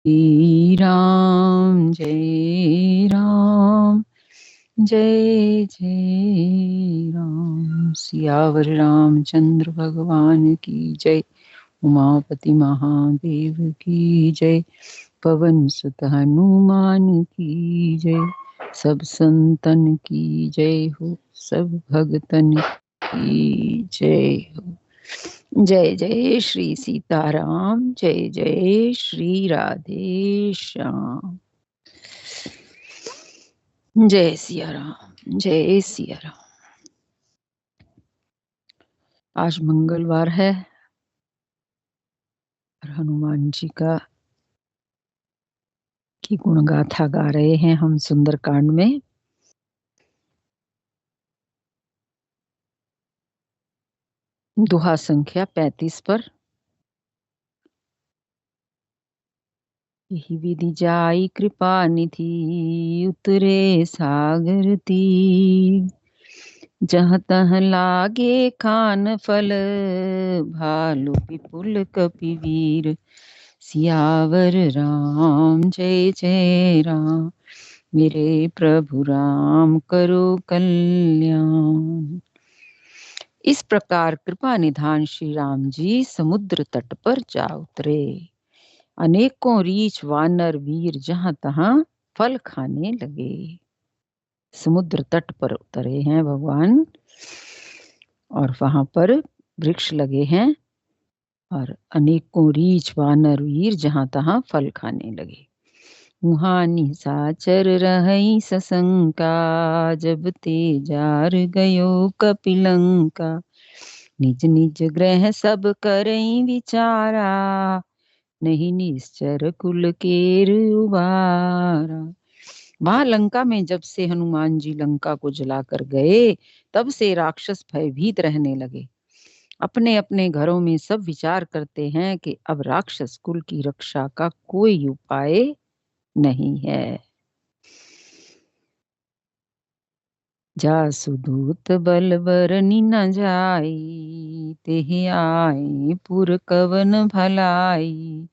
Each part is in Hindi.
जय राम जय जय राम। सियावर रामचंद्र भगवान की जय। उमापति महादेव की जय। पवन सुत हनुमान की जय। सब संतन की जय हो, सब भगतन की जय हो। जय जय श्री सीताराम, जय जय श्री राधे श्याम। जय सिया राम, जय सिया राम। आज मंगलवार है और हनुमान जी का की गुण गाथा गा रहे हैं हम सुंदरकांड में। दोहा संख्या 35 पर। यही विधि जाई कृपा निधि, उतरे सागर तीर। जहाँ तहाँ लागे खान फल, भालु विपुल कपिवीर। सियावर राम जय जय राम, मेरे प्रभु राम करो कल्याण। इस प्रकार कृपा निधान श्री राम जी समुद्र तट पर जा उतरे। अनेकों रीछ वानर वीर जहां तहां फल खाने लगे। समुद्र तट पर उतरे हैं भगवान और वहां पर वृक्ष लगे हैं और अनेकों रीछ वानर वीर जहां तहां फल खाने लगे। मुहानी साचर रहई सशंका, जब ते जार गयो कपिलंका। निज निज ग्रह सब करई विचारा, नहीं निश्चर कुल केर उबारा। वहां लंका में जब से हनुमान जी लंका को जलाकर गए, तब से राक्षस भयभीत रहने लगे। अपने अपने घरों में सब विचार करते हैं कि अब राक्षस कुल की रक्षा का कोई उपाय नहीं है। जासु दूत बल बरनी न जाई, तेहि आए पुर कवन भलाई।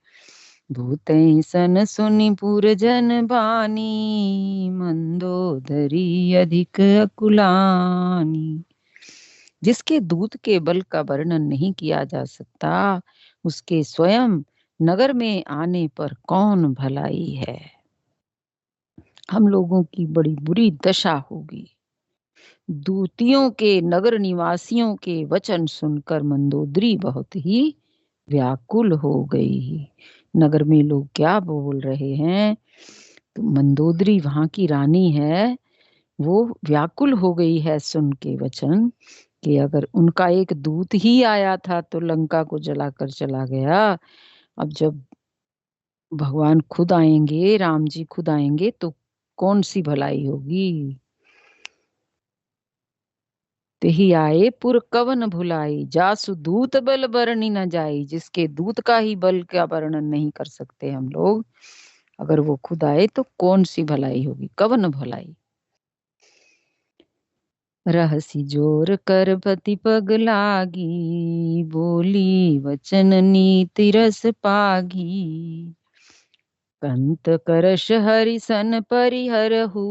भूतै सन सुनि पुर जन बानी, मंदोदरी अधिक अकुलानी। जिसके दूत के बल का वर्णन नहीं किया जा सकता, उसके स्वयं नगर में आने पर कौन भलाई है। हम लोगों की बड़ी बुरी दशा होगी। दूतियों के नगर निवासियों के वचन सुनकर मंदोदरी बहुत ही व्याकुल हो गई। नगर में लोग क्या बोल रहे हैं, तो मंदोदरी वहां की रानी है, वो व्याकुल हो गई है सुन के वचन कि अगर उनका एक दूत ही आया था तो लंका को जलाकर चला गया, अब जब भगवान खुद आएंगे, राम जी खुद आएंगे तो कौन सी भलाई होगी। तेहि आए पुर कवन भुलाई, जासु दूत बल बरनी न जाई। जिसके दूत का ही बल का वर्णन नहीं कर सकते हम लोग, अगर वो खुद आए तो कौन सी भलाई होगी, कवन भलाई। रहसी जोर कर पति पग लागी, बोली वचन नीति रस पागी। कंत करश हरिसन परिहरहु,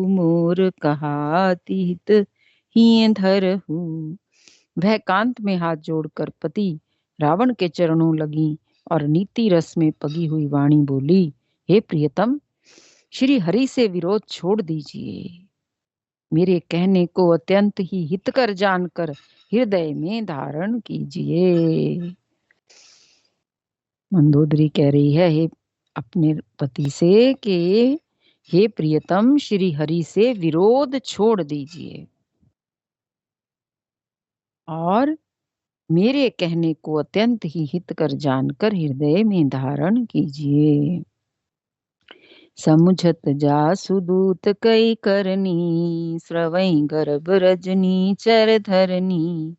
मोर कहाति हित हिय धरहु। वह कांत में हाथ जोड़कर पति रावण के चरणों लगी और नीति रस में पगी हुई वाणी बोली, हे प्रियतम, श्री हरि से विरोध छोड़ दीजिए। मेरे कहने को अत्यंत ही हितकर जानकर हृदय में धारण कीजिए। मंदोदरी कह रही है हे अपने पति से कि हे प्रियतम, श्री हरि से विरोध छोड़ दीजिए और मेरे कहने को अत्यंत ही हितकर जानकर हृदय में धारण कीजिए। समुझत जासु दूत कई करनी, स्रवई गर्भ रजनी चर धरनी।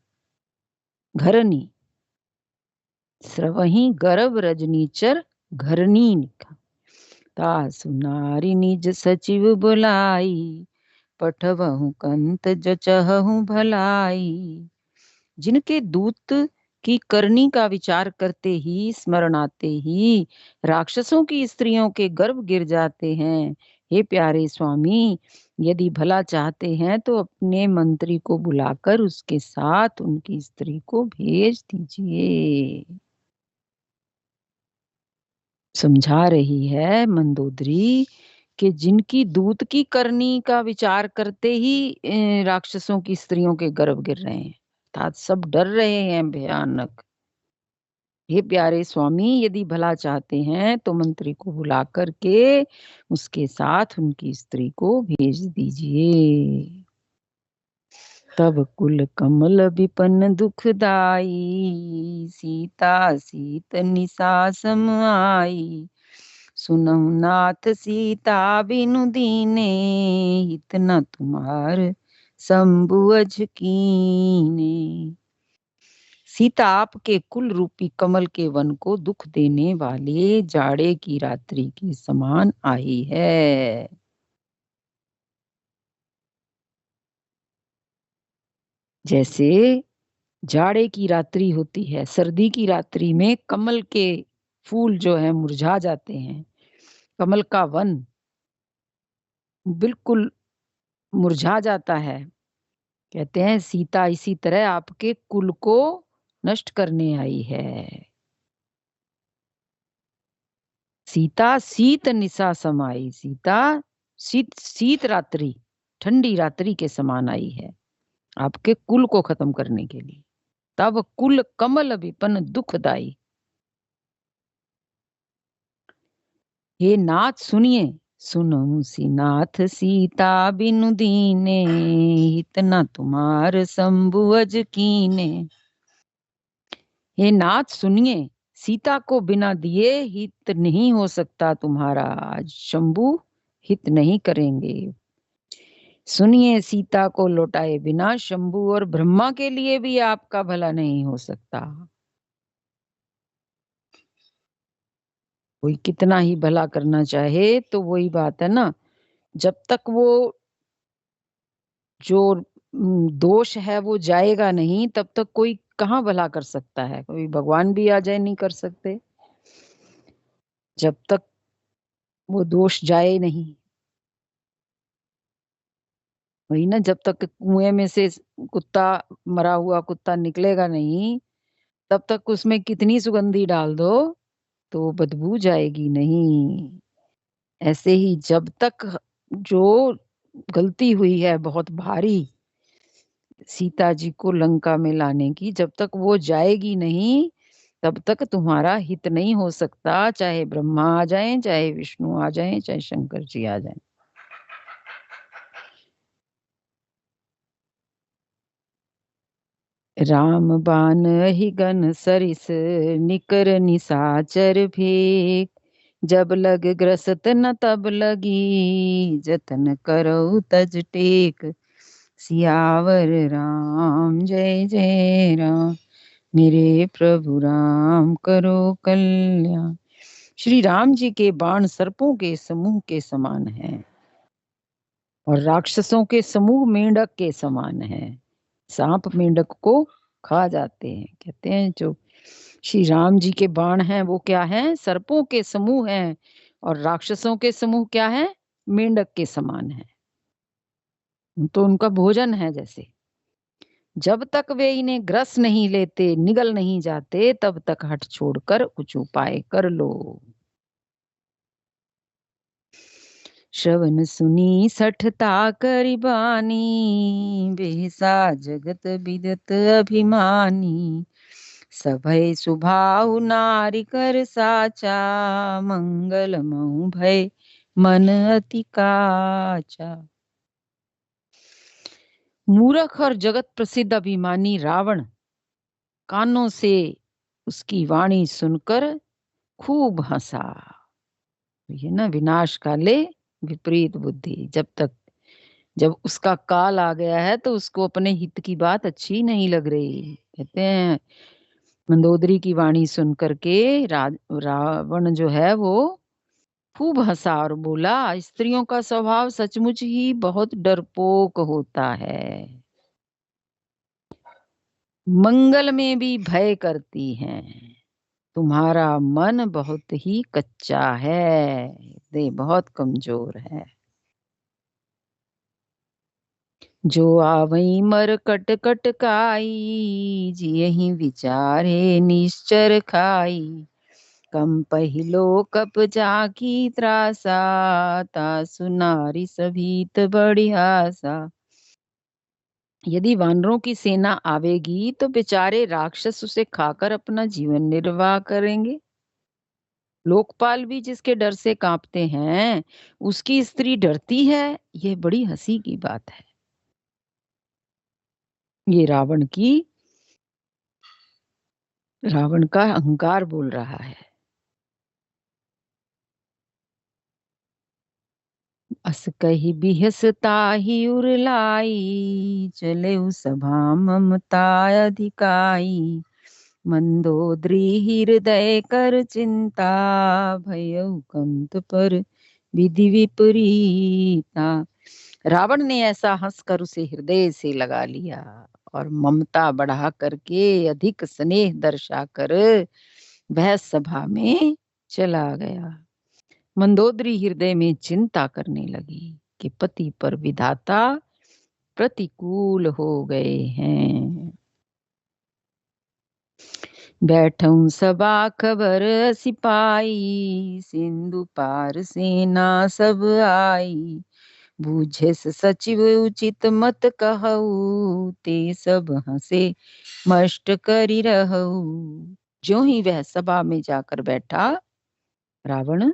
घरनी, स्रवही गर्भ रजनीचर घरनी लिखा। तासु नारी निज सचिव बुलाई, पठवहु कंत जचहु भलाई। जिनके दूत की करनी का विचार करते ही, स्मरण आते ही राक्षसों की स्त्रियों के गर्भ गिर जाते हैं। हे प्यारे स्वामी, यदि भला चाहते हैं तो अपने मंत्री को बुलाकर उसके साथ उनकी स्त्री को भेज दीजिए। समझा रही है मंदोदरी कि जिनकी दूत की करनी का विचार करते ही राक्षसों की स्त्रियों के गर्भ गिर रहे हैं, अर्थात सब डर रहे हैं भयानक। हे प्यारे स्वामी, यदि भला चाहते हैं तो मंत्री को बुला करके उसके साथ उनकी स्त्री को भेज दीजिए। तब कुल कमल विपन्न दुखदाई, सीता सीत निशा सम आई। सुनहु नाथ सीता बिनु दीने, इतना तुम्हार शंभु अज कीने। सीता आपके कुल रूपी कमल के वन को दुख देने वाले जाड़े की रात्रि के समान आई है। जैसे जाड़े की रात्रि होती है, सर्दी की रात्रि में कमल के फूल जो है मुरझा जाते हैं, कमल का वन बिल्कुल मुरझा जाता है। कहते हैं सीता इसी तरह आपके कुल को नष्ट करने आई है। सीता शीत निशा समाई, सीता शीत शीत रात्रि, ठंडी रात्रि के समान आई है आपके कुल को खत्म करने के लिए। तब कुल कमल विपन्न दुखदाई। हे नाथ सुनिए, सुनो सी नाथ सीता बिनु दीने, इतना तुम्हार शंभु अज कीने। हे नाथ सुनिए, सीता को बिना दिए हित नहीं हो सकता तुम्हारा, आज शंभु हित नहीं करेंगे। सुनिए, सीता को लौटाए बिना शंभु और ब्रह्मा के लिए भी आपका भला नहीं हो सकता। कोई कितना ही भला करना चाहे तो वही बात है ना, जब तक वो जो दोष है वो जाएगा नहीं, तब तक कोई कहाँ भला कर सकता है। कोई भगवान भी आ जाए नहीं कर सकते, जब तक वो दोष जाए नहीं। वही ना, जब तक कुएं में से कुत्ता, मरा हुआ कुत्ता निकलेगा नहीं, तब तक उसमें कितनी सुगंधी डाल दो तो बदबू जाएगी नहीं। ऐसे ही जब तक जो गलती हुई है बहुत भारी सीता जी को लंका में लाने की, जब तक वो जाएगी नहीं, तब तक तुम्हारा हित नहीं हो सकता, चाहे ब्रह्मा आ जाएं, चाहे विष्णु आ जाएं, चाहे शंकर जी आ जाएं। राम बान ही गन सरिस, निकर निसाचर फेक। जब लग ग्रसत न तब लगी, जतन करो तज टेक। सियावर राम जय जय राम, मेरे प्रभु राम करो कल्याण। श्री राम जी के बाण सर्पों के समूह के समान हैं और राक्षसों के समूह मेंढक के समान है। सांप मेंढक को खा जाते हैं। कहते हैं जो श्री राम जी के बाण हैं वो क्या है, सर्पों के समूह हैं, और राक्षसों के समूह क्या है, मेंढक के समान है। तो उनका भोजन है जैसे। जब तक वे इन्हें ग्रस नहीं लेते, निगल नहीं जाते, तब तक हट छोड़कर कुछ उपाय कर लो। श्रवण सुनी सठता करिबानी, बेसा जगत विदत अभिमानी। सभय सुभाव नारी कर साचा, मंगल महु भय मन अति काचा। मूर्ख और जगत प्रसिद्ध अभिमानी रावण कानों से उसकी वाणी सुनकर खूब हंसा। ये ना विनाश काले विपरीत बुद्धि, जब उसका काल आ गया है तो उसको अपने हित की बात अच्छी नहीं लग रही। कहते हैं मंदोदरी की वाणी सुन करके रावण जो है वो खूब हंसा और बोला, स्त्रियों का स्वभाव सचमुच ही बहुत डरपोक होता है। मंगल में भी भय करती हैं। तुम्हारा मन बहुत ही कच्चा है, हृदय बहुत कमजोर है। जो आवई मर कट कट काई, जियहि विचारे निश्चर खाई। कम पहिलो कप जाकी त्रासा, तासु नारी सभीत बड़ी आसा। यदि वानरों की सेना आवेगी तो बेचारे राक्षस उसे खाकर अपना जीवन निर्वाह करेंगे। लोकपाल भी जिसके डर से कांपते हैं, उसकी स्त्री डरती है, यह बड़ी हंसी की बात है। ये रावण का अहंकार बोल रहा है। अस कही बिहस ताहि उरलाई, चले सभा ममता अधिकाई। मंदोदरी हृदय कर चिंता, भयउ कंत पर विधि विपरीता। रावण ने ऐसा हंसकर उसे हृदय से लगा लिया और ममता बढ़ा करके अधिक स्नेह दर्शाकर वह सभा में चला गया। मंदोदरी हृदय में चिंता करने लगी कि पति पर विधाता प्रतिकूल हो गए हैं। बैठऊं सबा खबर सिपाही, सिंधु पार सेना सब आई। बूझेस सचिव उचित मत कहऊ, ते सब हंसे मष्ट करी रहऊ। जो ही वह सभा में जाकर बैठा, रावण,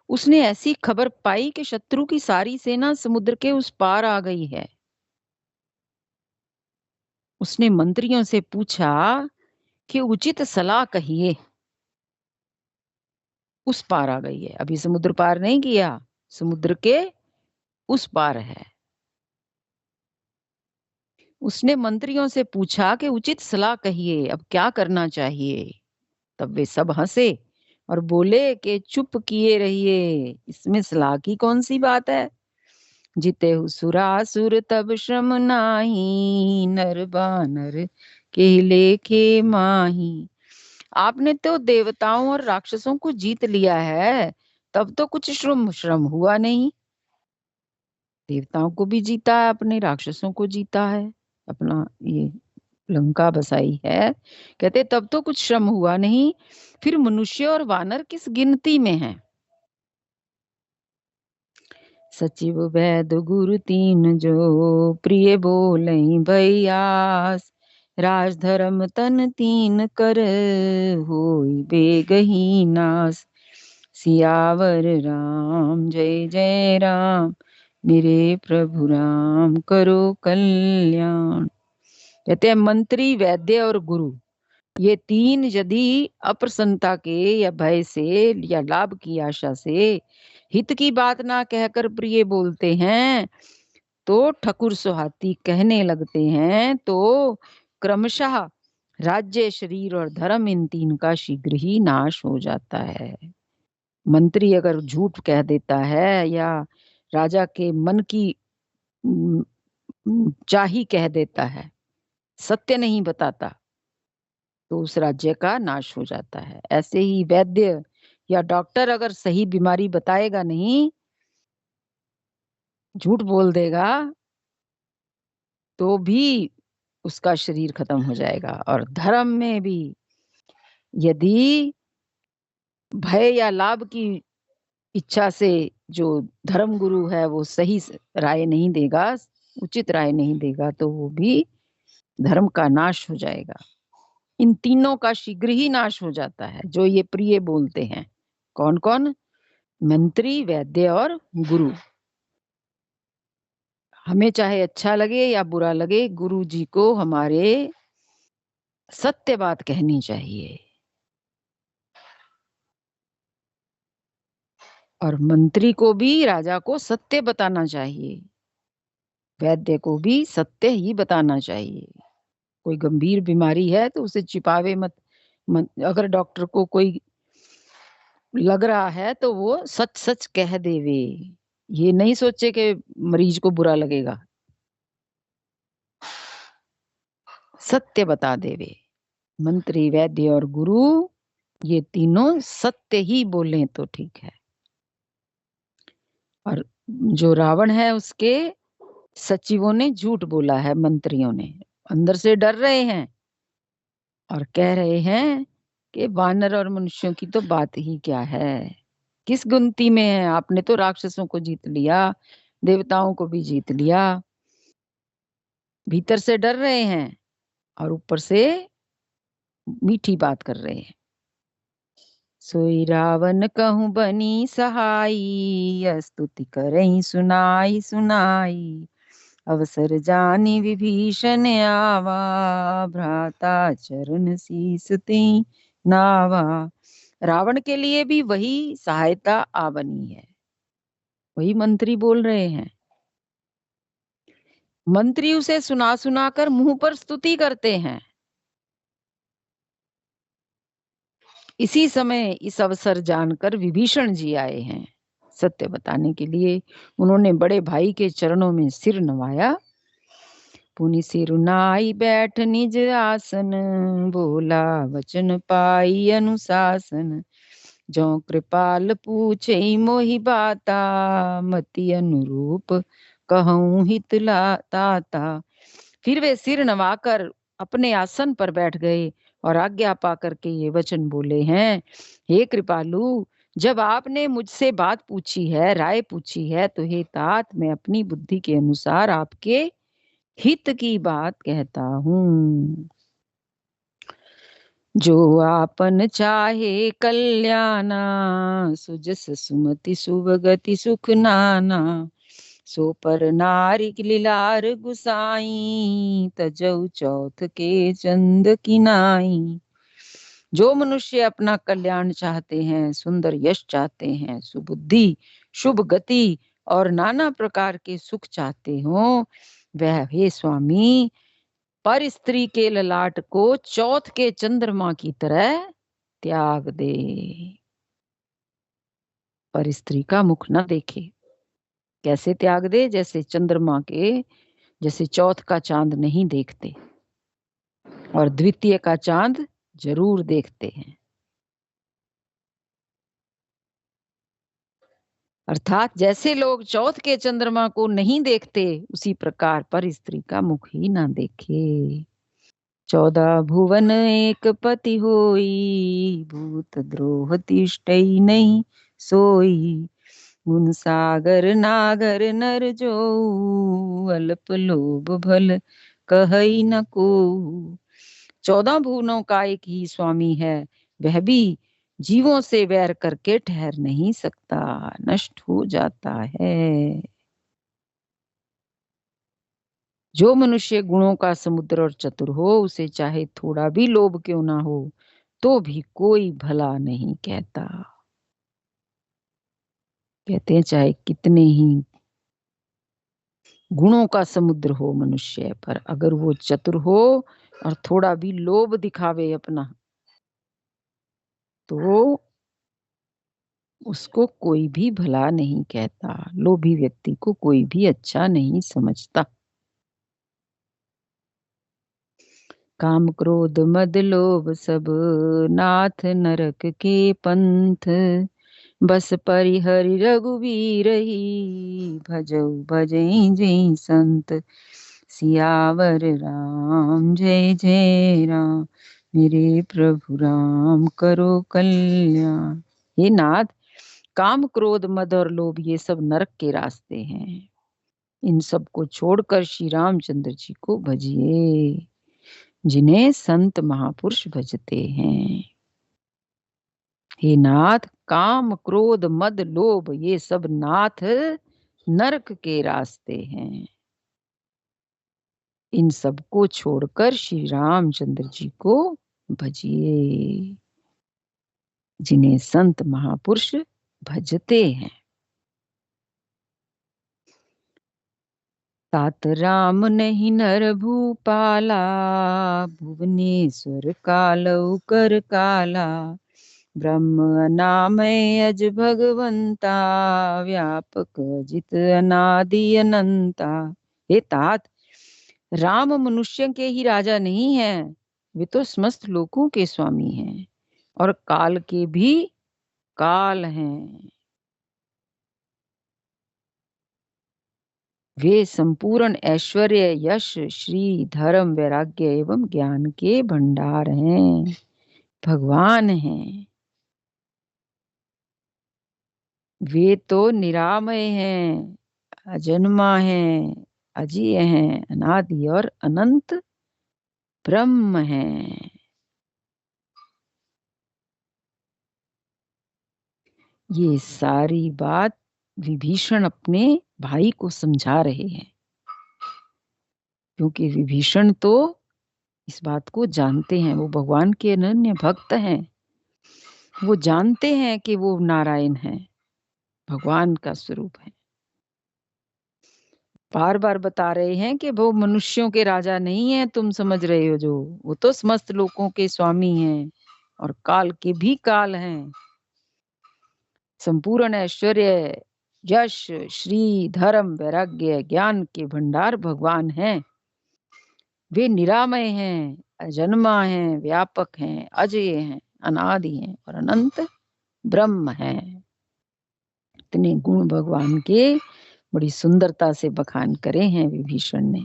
उसने ऐसी खबर पाई कि शत्रु की सारी सेना समुद्र के उस पार आ गई है। उसने मंत्रियों से पूछा कि उचित सलाह कहिए। उस पार आ गई है, अभी समुद्र पार नहीं किया, समुद्र के उस पार है। उसने मंत्रियों से पूछा कि उचित सलाह कहिए, अब क्या करना चाहिए। तब वे सब हंसे और बोले कि चुप किए रहिए, इसमें सलाह की कौन सी बात है। जिते सुरासुर तब श्रम नाही, नर बानर के लेखे माही। आपने तो देवताओं और राक्षसों को जीत लिया है, तब तो कुछ श्रम श्रम हुआ नहीं। देवताओं को भी जीता है, अपने राक्षसों को जीता है, अपना ये लंका बसाई है। कहते तब तो कुछ श्रम हुआ नहीं, फिर मनुष्य और वानर किस गिनती में हैं। सचिव वैद गुरु तीन जो, प्रिय बोलई भैयास। राज धर्म तन तीन कर, होई बेगही नास। सियावर राम जय जय राम, मेरे प्रभु राम करो कल्याण। कहते हैं मंत्री, वैद्य और गुरु, ये तीन यदि अप्रसन्नता के या भय से या लाभ की आशा से हित की बात ना कहकर प्रिय बोलते हैं, तो ठकुर सुहाती कहने लगते हैं, तो क्रमशः राज्य, शरीर और धर्म, इन तीन का शीघ्र ही नाश हो जाता है। मंत्री अगर झूठ कह देता है या राजा के मन की चाही कह देता है, सत्य नहीं बताता, तो उस राज्य का नाश हो जाता है। ऐसे ही वैद्य या डॉक्टर अगर सही बीमारी बताएगा नहीं, झूठ बोल देगा, तो भी उसका शरीर खत्म हो जाएगा। और धर्म में भी यदि भय या लाभ की इच्छा से जो धर्म गुरु है वो सही राय नहीं देगा, उचित राय नहीं देगा, तो वो भी धर्म का नाश हो जाएगा। इन तीनों का शीघ्र ही नाश हो जाता है, जो ये प्रिय बोलते हैं। कौन कौन? मंत्री, वैद्य और गुरु। हमें चाहे अच्छा लगे या बुरा लगे, गुरु जी को हमारे सत्य बात कहनी चाहिए। और मंत्री को भी राजा को सत्य बताना चाहिए, वैद्य को भी सत्य ही बताना चाहिए। कोई गंभीर बीमारी है तो उसे छिपावे मत। अगर डॉक्टर को कोई लग रहा है तो वो सच सच कह देवे, ये नहीं सोचे कि मरीज को बुरा लगेगा। सत्य बता देवे। मंत्री, वैद्य और गुरु ये तीनों सत्य ही बोले तो ठीक है। और जो रावण है उसके सचिवों ने झूठ बोला है, मंत्रियों ने अंदर से डर रहे हैं और कह रहे हैं कि वानर और मनुष्यों की तो बात ही क्या है, किस गिनती में है, आपने तो राक्षसों को जीत लिया, देवताओं को भी जीत लिया। भीतर से डर रहे हैं और ऊपर से मीठी बात कर रहे हैं। सोई रावण कहूँ बनी सहाई, स्तुति करई सुनाई सुनाई। अवसर जानी विभीषण आवा, भ्राता चरण शीस तें नावा। रावण के लिए भी वही सहायता आवनी है, वही मंत्री बोल रहे हैं। मंत्री उसे सुना सुना कर मुंह पर स्तुति करते हैं। इसी समय इस अवसर जानकर विभीषण जी आए हैं सत्य बताने के लिए। उन्होंने बड़े भाई के चरणों में सिर नवाया। पुनि सिर नाई बैठ निज आसन, बोला वचन पाई अनुशासन। जो कृपाल पूछे मोहि बाता, मति अनुरूप कहूँ हित ताता। फिर वे सिर नवाकर अपने आसन पर बैठ गए और आज्ञा पा करके ये वचन बोले हैं, हे कृपालु, जब आपने मुझसे बात पूछी है, राय पूछी है, तो हे तात, मैं अपनी बुद्धि के अनुसार आपके हित की बात कहता हूँ। जो आपन चाहे कल्याणा, सुजस सुमति सुभगति सुख नाना। सो पर नारी लीलार गुसाई, तजौ चौथ के चंद की नाई। जो मनुष्य अपना कल्याण चाहते हैं, सुंदर यश चाहते हैं, सुबुद्धि, शुभ गति और नाना प्रकार के सुख चाहते हो, वह हे स्वामी पर स्त्री के ललाट को चौथ के चंद्रमा की तरह त्याग दे। पर स्त्री का मुख न देखे। कैसे त्याग दे? जैसे चंद्रमा के, जैसे चौथ का चांद नहीं देखते और द्वितीय का चांद जरूर देखते हैं। अर्थात जैसे लोग चौथ के चंद्रमा को नहीं देखते, उसी प्रकार पर स्त्री का मुख ही ना देखे। 14 भुवन एक पति होई, भूत द्रोह तिष्ठई नहीं सोई। गुण सागर नागर नर जो, अल्प लोभ भल कहई न को। 14 भुवनों का एक ही स्वामी है, वह भी जीवों से वैर करके ठहर नहीं सकता, नष्ट हो जाता है। जो मनुष्य गुणों का समुद्र और चतुर हो, उसे चाहे थोड़ा भी लोभ क्यों ना हो, तो भी कोई भला नहीं कहता। कहते हैं चाहे कितने ही गुणों का समुद्र हो मनुष्य, पर अगर वो चतुर हो और थोड़ा भी लोभ दिखावे अपना, तो उसको कोई भी भला नहीं कहता। लोभी व्यक्ति को कोई भी अच्छा नहीं समझता। काम क्रोध मद लोभ सब, नाथ नरक के पंथ। बस परिहरि रघुवीर ही, भजऊ भजई जय संत। सियावर राम जय जय राम, मेरे प्रभु राम करो कल्याण। हे नाथ, काम क्रोध मद और लोभ ये सब नरक के रास्ते हैं। इन सब को छोड़कर श्री रामचंद्र जी को भजिए, जिन्हें संत महापुरुष भजते हैं। हे नाथ, काम क्रोध मद लोभ ये सब नाथ नरक के रास्ते हैं। इन सब को छोड़कर श्री रामचंद्र जी को भजिए, जिन्हें संत महापुरुष भजते हैं। तात राम नहीं नर भूपाला, भुवनेश्वर कालऊ कर काला। ब्रह्म अनामय अज भगवंता, व्यापक अजित अनादि अनंता। हे तात, राम मनुष्य के ही राजा नहीं हैं, वे तो समस्त लोकों के स्वामी हैं और काल के भी काल हैं। वे संपूर्ण ऐश्वर्य, यश, श्री, धर्म, वैराग्य एवं ज्ञान के भंडार हैं, भगवान हैं। वे तो निरामय हैं, अजन्मा हैं, अजेय हैं, अनादि और अनंत ब्रह्म हैं। ये सारी बात विभीषण अपने भाई को समझा रहे हैं, क्योंकि विभीषण तो इस बात को जानते हैं, वो भगवान के अनन्य भक्त हैं। वो जानते हैं कि वो नारायण है, भगवान का स्वरूप है। बार बार बता रहे हैं कि वो मनुष्यों के राजा नहीं है, तुम समझ रहे हो जो, वो तो समस्त लोकों के स्वामी हैं और काल के भी काल हैं। संपूर्ण ऐश्वर्य, यश, श्री, धर्म, वैराग्य, ज्ञान के भंडार भगवान हैं। वे निरामय हैं, अजन्मा हैं, व्यापक हैं, अजेय हैं, अनादि हैं और अनंत ब्रह्म हैं। इतने गुण भगवान के बड़ी सुंदरता से बखान करे हैं विभीषण ने।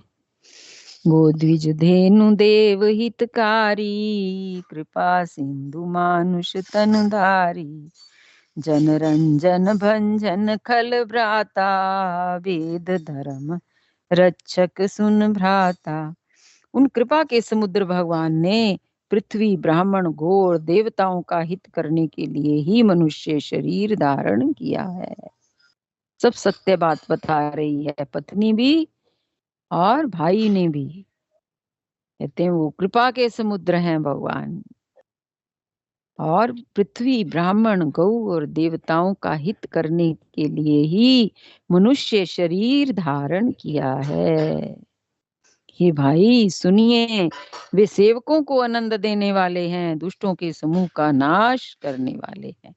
गोद्विज धेनु देव हितकारी, कृपा सिंधु मानुष तनधारी, जनरंजन भंजन खल भ्राता, वेद धर्म रक्षक सुन भ्राता। उन कृपा के समुद्र भगवान ने पृथ्वी, ब्राह्मण, घोर देवताओं का हित करने के लिए ही मनुष्य शरीर धारण किया है। सब सत्य बात बता रही है पत्नी भी और भाई ने भी। कहते हैं वो कृपा के समुद्र हैं भगवान, और पृथ्वी, ब्राह्मण, गौ और देवताओं का हित करने के लिए ही मनुष्य शरीर धारण किया है। हे भाई सुनिए, वे सेवकों को आनंद देने वाले हैं, दुष्टों के समूह का नाश करने वाले हैं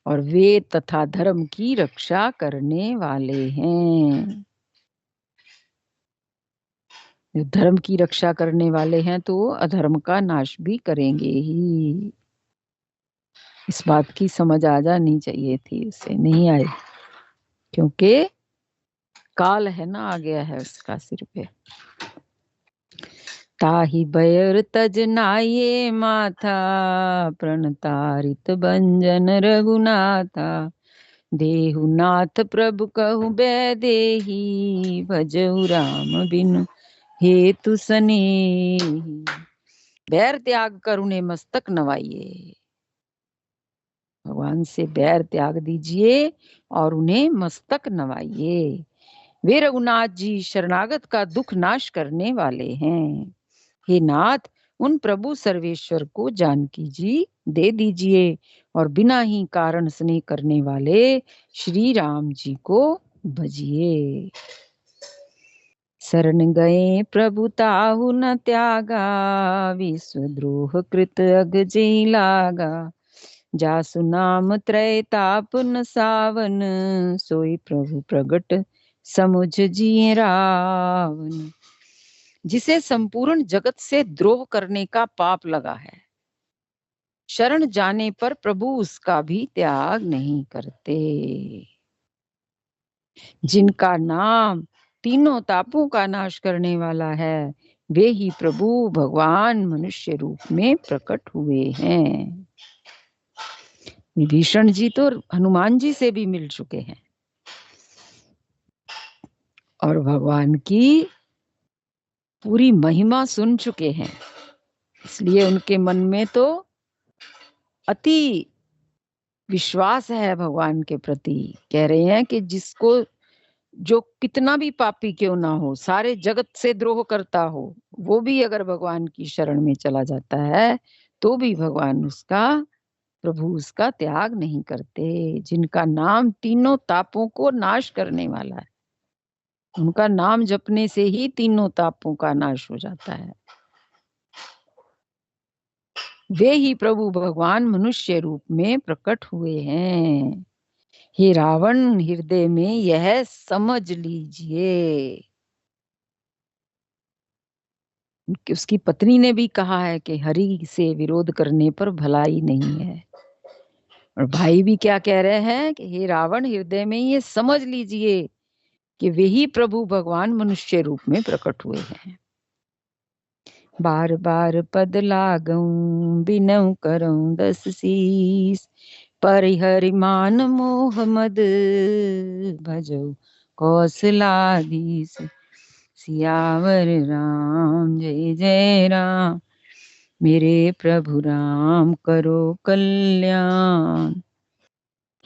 और वे तथा धर्म की रक्षा करने वाले हैं। जो धर्म की रक्षा करने वाले हैं तो अधर्म का नाश भी करेंगे ही। इस बात की समझ आ जानी चाहिए थी, उसे नहीं आई, क्योंकि काल है ना, आ गया है उसका सिर पे। ताहि बयर तज नाये माथा, प्रणतारित भंजन रघुनाथा, देहु नाथ प्रभु कहु बैदेही, भजऊ राम बिनु हेतु सनेही। बैर त्याग कर उन्हें मस्तक नवाइए, भगवान से बैर त्याग दीजिए और उन्हें मस्तक नवाइए। वे रघुनाथ जी शरणागत का दुख नाश करने वाले हैं। हे नाथ, उन प्रभु सर्वेश्वर को जानकी जी दे दीजिए और बिना ही कारण स्नेह करने वाले श्री राम जी को भजिए। शरण गए प्रभु ताहु न त्यागा, विश्वद्रोह कृत अग जेहि लागा, जासु नाम त्रय ताप न सावन, सोई प्रभु प्रगट समुझ जिए रावण। जिसे संपूर्ण जगत से द्रोह करने का पाप लगा है, शरण जाने पर प्रभु उसका भी त्याग नहीं करते। जिनका नाम तीनों तापों का नाश करने वाला है, वे ही प्रभु भगवान मनुष्य रूप में प्रकट हुए हैं। विभीषण जी तो हनुमान जी से भी मिल चुके हैं और भगवान की पूरी महिमा सुन चुके हैं, इसलिए उनके मन में तो अति विश्वास है भगवान के प्रति। कह रहे हैं कि जिसको, जो कितना भी पापी क्यों ना हो, सारे जगत से द्रोह करता हो, वो भी अगर भगवान की शरण में चला जाता है तो भी भगवान उसका, प्रभु उसका त्याग नहीं करते। जिनका नाम तीनों तापों को नाश करने वाला है, उनका नाम जपने से ही तीनों तापों का नाश हो जाता है। वे ही प्रभु भगवान मनुष्य रूप में प्रकट हुए हैं। हे रावण, हृदय में यह समझ लीजिए। कि उसकी पत्नी ने भी कहा है कि हरि से विरोध करने पर भलाई नहीं है। और भाई भी क्या कह रहे हैं कि हे रावण, हृदय में ये समझ लीजिए कि वे ही प्रभु भगवान मनुष्य रूप में प्रकट हुए हैं। बार बार पद लागऊं बिनऊ करऊं दस शीस, परिहरि मान मोह मद भजऊ कौशलाधीश। सियावर राम जय जय राम, मेरे प्रभु राम करो कल्याण।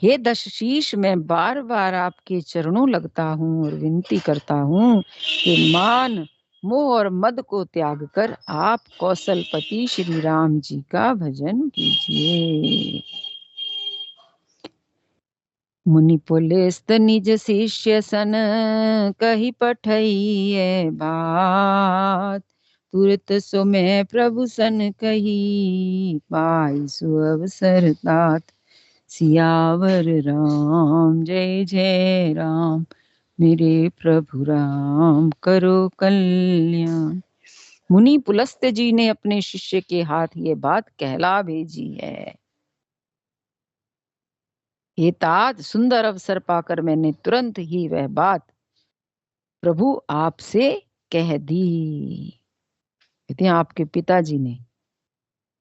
हे दशशीष, मैं बार बार आपके चरणों लगता हूँ और विनती करता हूँ कि मान मोह और मद को त्याग कर आप कौशलपति श्री राम जी का भजन कीजिए। मुनि पुलिस्त निज शिष्य सन कही पठइए बात, तुरत सो मैं प्रभु सन कही पाई सुअवसर तात। सियावर राम जय जय राम, मेरे प्रभु राम करो कल्याण। मुनि पुलस्त जी ने अपने शिष्य के हाथ ये बात कहला भेजी है। हे तात, सुंदर अवसर पाकर मैंने तुरंत ही वह बात प्रभु आपसे कह दी। कहते हैं आपके पिताजी ने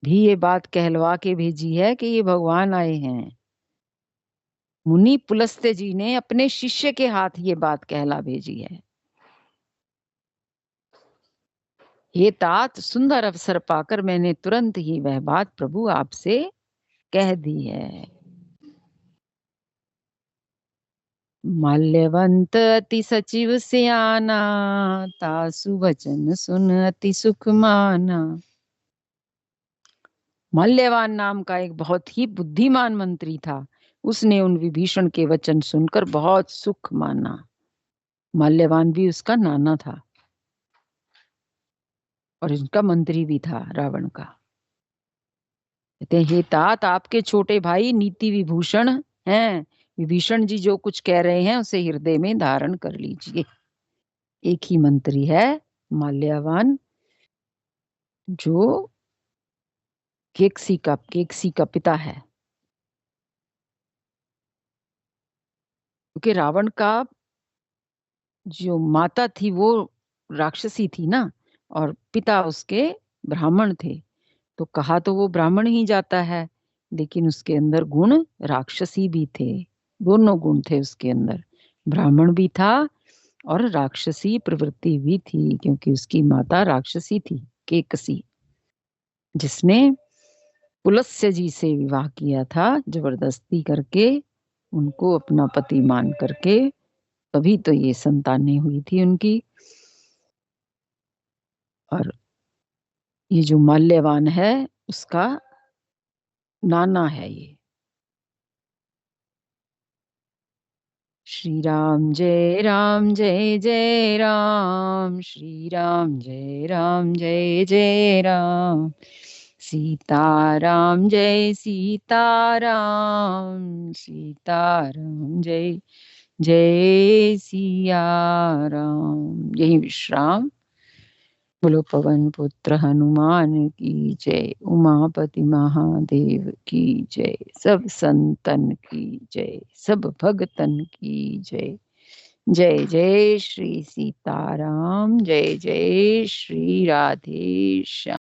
भी ये बात कहलवा के भेजी है कि ये भगवान आए हैं। मुनि पुलस्त्य जी ने अपने शिष्य के हाथ ये बात कहला भेजी है। ये तात, सुंदर अवसर पाकर मैंने तुरंत ही वह बात प्रभु आपसे कह दी है। माल्यवंत अति सचिव सियाना, तासु वचन सुन अति सुख माना। माल्यवान नाम का एक बहुत ही बुद्धिमान मंत्री था। उसने उन विभीषण के वचन सुनकर बहुत सुख माना। माल्यवान भी उसका नाना था और उसका मंत्री भी था रावण का। कहते हे तात, आपके छोटे भाई नीति विभूषण हैं। विभीषण जी जो कुछ कह रहे हैं उसे हृदय में धारण कर लीजिए। एक ही मंत्री है माल्यवान, जो केकसी का पिता है। क्योंकि रावण का जो माता थी वो राक्षसी थी ना, और पिता उसके ब्राह्मण थे। तो कहा तो वो ब्राह्मण ही जाता है, लेकिन उसके अंदर गुण राक्षसी भी थे। दोनों गुण थे उसके अंदर, ब्राह्मण भी था और राक्षसी प्रवृत्ति भी थी, क्योंकि उसकी माता राक्षसी थी केकसी, जिसने पुलस्त्य जी से विवाह किया था जबरदस्ती करके, उनको अपना पति मान करके। तभी तो ये संतानें हुई थी उनकी। और ये जो माल्यवान है उसका नाना है ये। श्री राम जय राम जय जय राम, श्री राम जय राम जय जय राम, सीताराम जय सीताराम, सीताराम जय जय सिया राम। यही विश्राम। बोलो पवन पुत्र हनुमान की जय, उमापति महादेव की जय, सब संतन की जय, सब भगतन की जय। जय जय श्री सीताराम, जय जय श्री राधे श्याम।